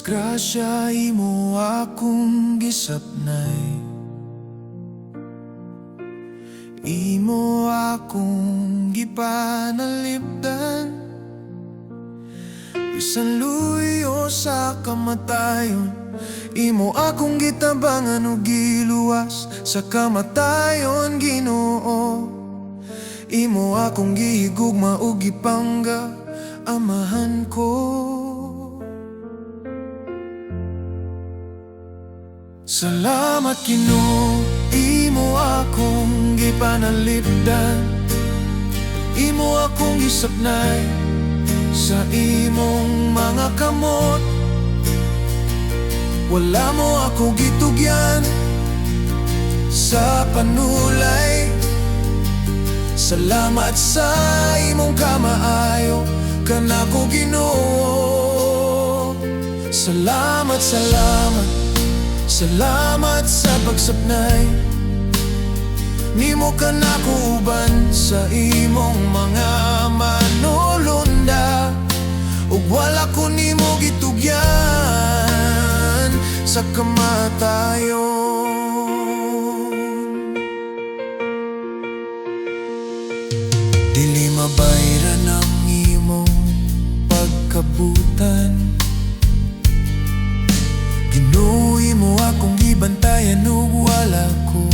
Disgrasya imo akong gisapnay, imo akong gipanalipdan. Bisan luyo sa kamatayon, imo akong gitabangan ug giluwas sa kamatayon, Ginoo. Imo akong gihigugma ug gipangga, Amahan ko. Salamat, Ginoo, imo akong gipanalipdan, imo akong gisapnay sa imong mga kamot. Wala mo ako gitugyan sa panulay. Salamat sa imong kamaayo, kanako, Ginoo. Salamat, salamat, salamat sa pagsapnay. Nimo kanako uban sa imong mga manulunda, ug wala ko nimo gitugyan sa kamatayon. Dili mabayran ang imong pagkabutan, Ginoo, mo akong gibantayan ug wala ko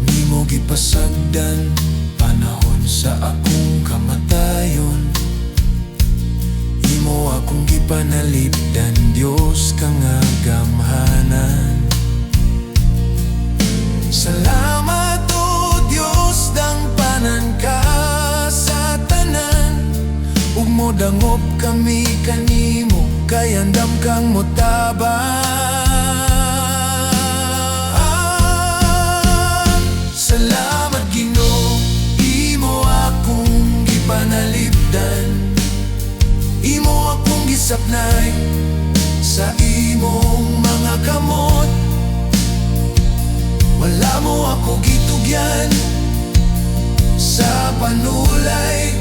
nimo gipasagdan panahon sa akong kamatayon. Imo akong gipanalipdan, Dios kang agamhanan. Salamat, o Dios, dangpanan ka sa tanan, ug modangop kami kanimo, kay andam kang motabang. Salamat, Ginoo, imo akong gipanalipdan, imo akong gisapnay sa imong mga kamot. Wala mo ako gitugyan sa panulay.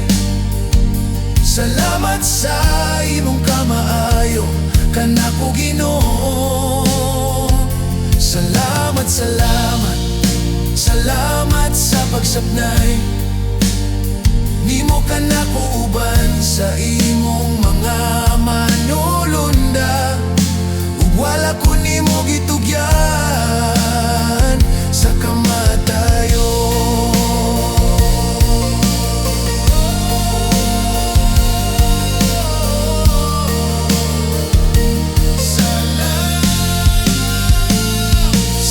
Salamat sa imong kamaayo, kanako, Ginoo. Salamat, salamat, salamat sa pagsapnay. Nimo kanako uban sa imong mga manulunda, ug wala ko nimo gitugyan sa kamatayon.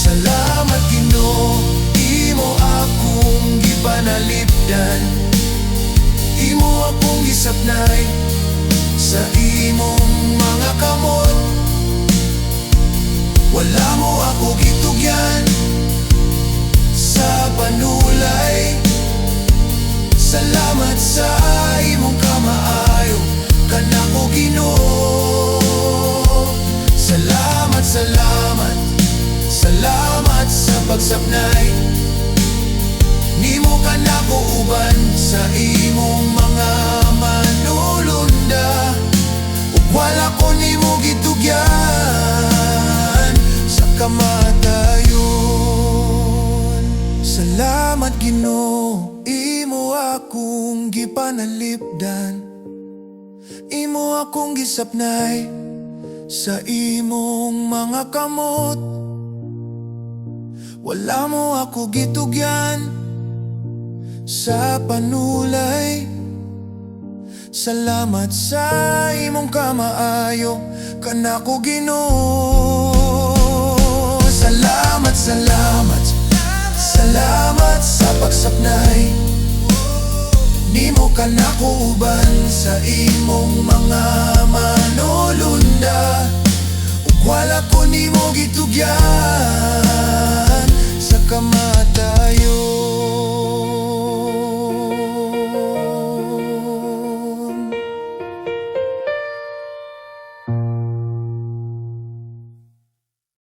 Salamat, Ginoo, imo akong gipanalipdan, imo akong gisapnay sa imong mga kamot. Wala mo ako gitugyan sa panulay. Salamat sa imong kamaayo, kanako, Ginoo. Salamat, salamat, salamat sa pagsapnay. Nimo kanako uban sa imong mga manulunda, ug wala ko nimo gitugyan sa kamatayon. Salamat, Ginoo, imo akong gipanalipdan, imo akong gisapnay sa imong mga kamot. Wala mo ako gitugyan sa panulay. Salamat sa imong kamaayo, kanako, Ginoo. Salamat, salamat, salamat sa pagsapnay. Nimo kanako uban sa imong mga manulunda, ug wala ko nimo gitugyan sa kamatayon.